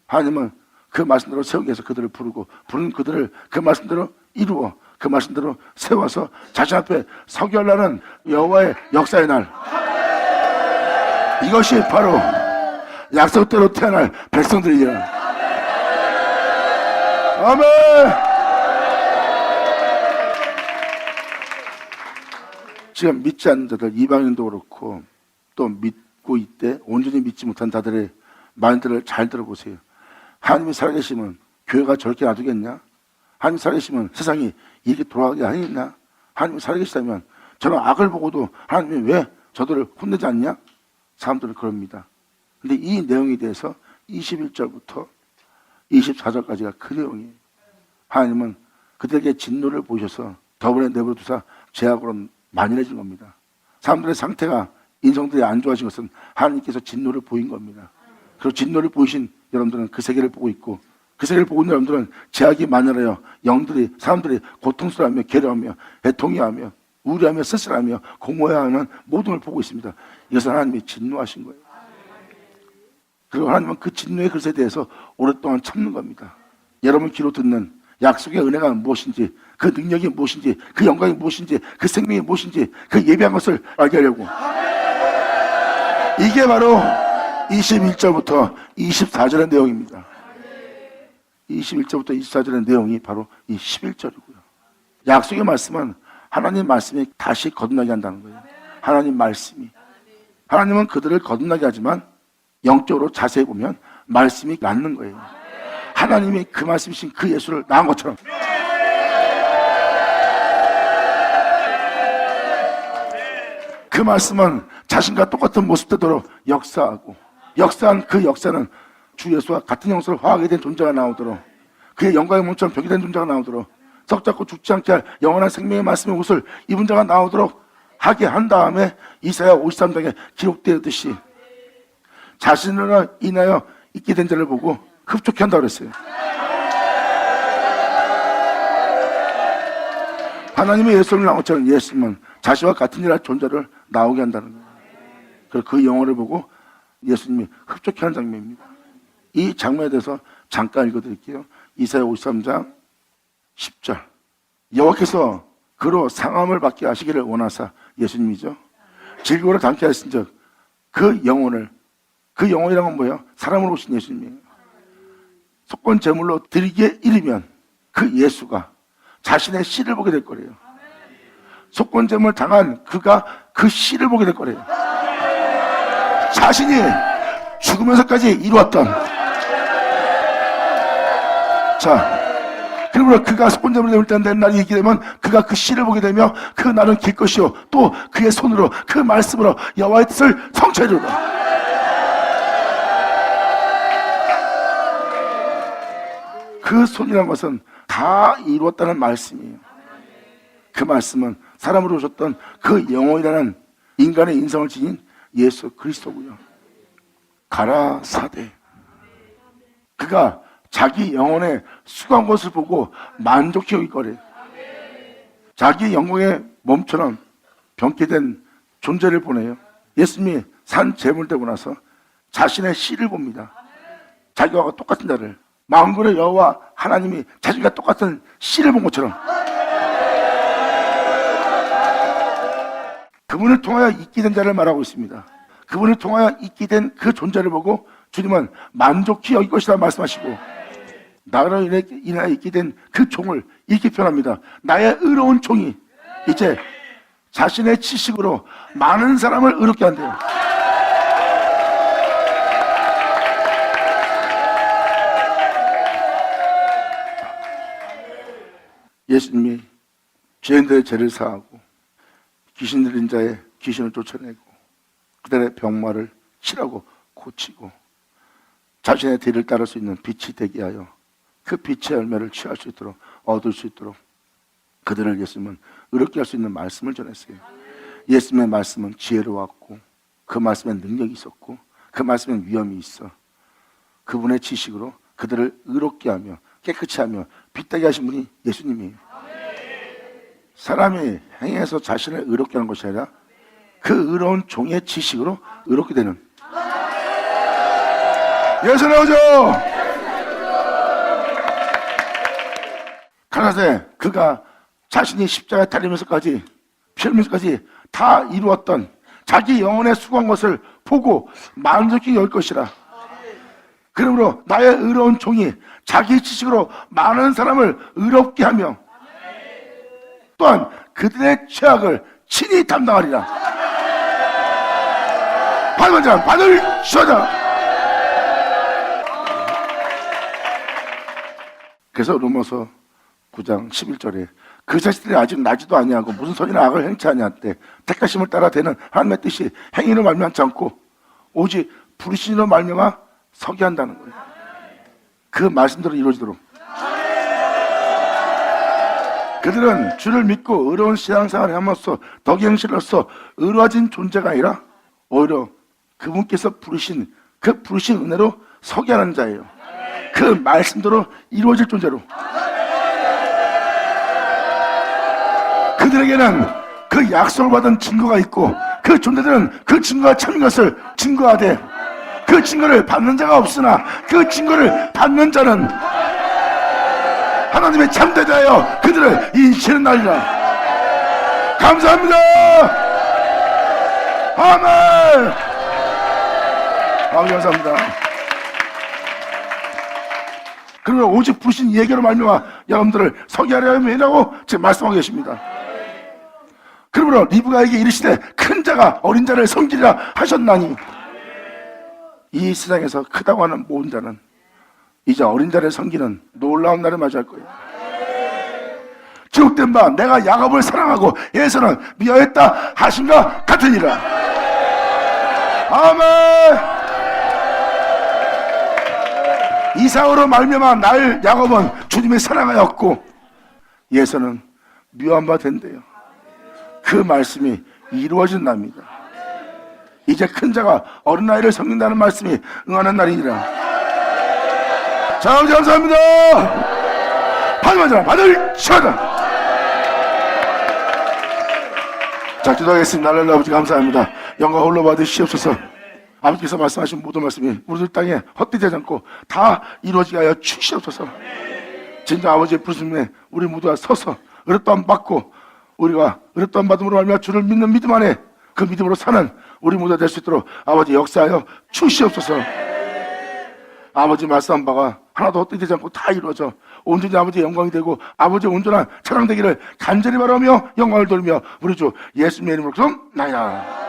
하나님은 그 말씀대로 세우기 위해서 그들을 부르고 부른 그들을 그 말씀대로 이루어 그 말씀대로 세워서 자신 앞에 서게 하려는 여호와의 역사의 날, 이것이 바로 약속대로 태어날 백성들이야. 아멘. 지금 믿지 않는 자들, 이방인도 그렇고 또 믿고 있대 온전히 믿지 못한 자들의 말들을 잘 들어보세요. 하나님이 살아계시면 교회가 저렇게 놔두겠냐? 하나님이 살아계시면 세상이 이렇게 돌아가게 하겠냐? 하나님이 살아계시다면 저는 악을 보고도 하나님이 왜 저들을 혼내지 않냐? 사람들은 그럽니다. 근데 이 내용에 대해서 21절부터 24절까지가 그 내용이에요. 하나님은 그들에게 진노를 보셔서 더불어 내버려 두사 죄악으로 만연해진 겁니다. 사람들의 상태가 인성들이 안 좋아진 것은 하나님께서 진노를 보인 겁니다. 그리고 진노를 보이신 여러분들은 그 세계를 보고 있고 그 세계를 보고 있는 여러분들은 죄악이 만연하여 영들이 사람들이 고통스러워하며 괴로워하며 애통해하며 우려하며 쓸쓸하며 공허해하는 모든 걸 보고 있습니다. 이것은 하나님이 진노하신 거예요. 그리고 하나님은 그 진노의 그릇에 대해서 오랫동안 참는 겁니다. 여러분 귀로 듣는 약속의 은혜가 무엇인지, 그 능력이 무엇인지, 그 영광이 무엇인지, 그 생명이 무엇인지, 그 예비한 것을 알게 하려고. 이게 바로 21절부터 24절의 내용입니다. 21절부터 24절의 내용이 바로 이 11절이고요. 약속의 말씀은 하나님 말씀이 다시 거듭나게 한다는 거예요. 하나님 말씀이. 하나님은 그들을 거듭나게 하지만 영적으로 자세히 보면 말씀이 낫는 거예요. 하나님이 그 말씀이신 그 예수를 낳은 것처럼. 그 말씀은 자신과 똑같은 모습대로 역사하고 역사한 그 역사는 주 예수와 같은 형상을 화하게 된 존재가 나오도록 그의 영광의 몸처럼 벽이 된 존재가 나오도록 썩잡고 죽지 않게 할 영원한 생명의 말씀의 옷을 입은 자가 나오도록 하게 한 다음에 이사야 53장에 기록되었듯이 자신으로 인하여 있게 된 자를 보고 흡족해 한다고 그랬어요. 하나님의 예수를 낳은 것처럼 예수님은 자신과 같은 일할 존재를 나오게 한다는 거예요. 그리고 그 영혼을 보고 예수님이 흡족해 하는 장면입니다. 이 장면에 대해서 잠깐 읽어드릴게요. 이사야 53장 10절. 여호와께서 그로 상함을 받게 하시기를 원하사, 예수님이죠. 질고를 담게 하신 즉 그 영혼을, 그 영혼이란 건 뭐예요? 사람으로 오신 예수님이에요. 속건 제물로 드리기에 이르면 그 예수가 자신의 씨를 보게 될 거래요. 속건 제물 당한 그가 그 씨를 보게 될 거래요. 자신이 죽으면서까지 이루었던, 자, 그리고 그가 속건 제물을 된 날이 있게 되면 그가 그 씨를 보게 되며 그 날은 길 것이요 또 그의 손으로 그 말씀으로 여호와의 뜻을 성취하리로다. 그 손이라는 것은 다 이루었다는 말씀이에요. 그 말씀은 사람으로 오셨던 그 영혼이라는 인간의 인성을 지닌 예수 그리스도고요. 가라사대, 그가 자기 영혼의 수고한 것을 보고 만족해 여길 거래요. 자기 영혼의 몸처럼 병케된 존재를 보내요. 예수님이 산 제물되고 나서 자신의 씨를 봅니다. 자기와 똑같은 자를, 만군의 여호와 하나님이 자신과 똑같은 씨를 본 것처럼 그분을 통하여 있게 된 자를 말하고 있습니다. 그분을 통하여 있게 된 그 존재를 보고 주님은 만족히 여길 것이라 말씀하시고, 나로 인하여 있게 된 그 종을 이렇게 표현합니다. 나의 의로운 종이 이제 자신의 지식으로 많은 사람을 의롭게 한대요. 예수님이 죄인들의 죄를 사하고 귀신 들린 자의 귀신을 쫓아내고 그들의 병마를 칠하고 고치고 자신의 뒤를 따를 수 있는 빛이 되게 하여 그 빛의 열매를 취할 수 있도록 얻을 수 있도록 그들을 예수님은 의롭게 할 수 있는 말씀을 전했어요. 예수님의 말씀은 지혜로웠고 그 말씀에 능력이 있었고 그 말씀에 위엄이 있어 그분의 지식으로 그들을 의롭게 하며 깨끗이 하며 빛나게 하신 분이 예수님이에요. 사람이 행해서 자신을 의롭게 하는 것이 아니라 그 의로운 종의 지식으로 의롭게 되는, 예수 나오죠. 가나세 그가 자신이 십자가에 달리면서까지 피 흘리면서까지 다 이루었던 자기 영혼에 수고한 것을 보고 만족히 열 것이라. 그러므로 나의 의로운 종이 자기 지식으로 많은 사람을 의롭게 하며 또한 그들의 죄악을 친히 담당하리라. 받은 자 받을 시하자. 그래서 로마서 9장 11절에 그 자식들이 아직 나지도 아니하고 무슨 선이나 악을 행치 아니한때 택하심을 따라 되는 하나님의 뜻이 행위로 말미암지 않고 오직 불신으로 말미암아 서게 한다는 거예요. 그 말씀대로 이루어지도록 그들은 주를 믿고 의로운 신앙생활을 함으로써 덕행실로서 의로워진 존재가 아니라 오히려 그분께서 부르신 그 부르신 은혜로 서게 하는 자예요. 그 말씀대로 이루어질 존재로. 그들에게는 그 약속을 받은 증거가 있고 그 존재들은 그 증거가 참인 것을 증거하되 그 증거를 받는 자가 없으나 그 증거를 받는 자는 하나님의 참되자여 그들을 인치는 날이라. 감사합니다. 아멘. 감사합니다. 그러면 오직 부르신 예계로 말미암아 여러분들을 서게 하려 함이라고 지금 말씀하고 계십니다. 그러므로 리브가에게 이르시되 큰 자가 어린 자를 섬기리라 하셨나니 이 세상에서 크다고 하는 모든 자는 이제 어린 자를 섬기는 놀라운 날을 맞이할 거예요. 기록된 바 내가 야곱을 사랑하고 에서는 미워했다 하신가 같으니라. 아멘. 이삭으로 말미암아 날 야곱은 주님이 사랑하였고 에서는 미워한 바 된대요. 그 말씀이 이루어진답니다. 이제 큰 자가 어린 아이를 섬긴다는 말씀이 응하는 날이니라. 자, 감사합니다. 받으면 받을 시하다. 자, 기도하겠습니다. 하나님 아버지 감사합니다. 영광 홀로 받으시옵소서. 아버지께서 말씀하신 모든 말씀이 우리들 땅에 헛되지 않고 다 이루어지게 하여 주시옵소서. 진짜 아버지의 부르심에 우리 모두가 서서 의롭다함 받고 우리가 의롭다함 받음으로 말미암아 주를 믿는 믿음 안에 그 믿음으로 사는 우리 모두가 될 수 있도록 아버지 역사하여 주시옵소서. 아버지 말씀한 바가 하나도 헛되지 않고 다 이루어져 온전히 아버지의 영광이 되고 아버지의 온전한 찬양되기를 간절히 바라며 영광을 돌리며 우리 주 예수님의 이름으로 기도나이다.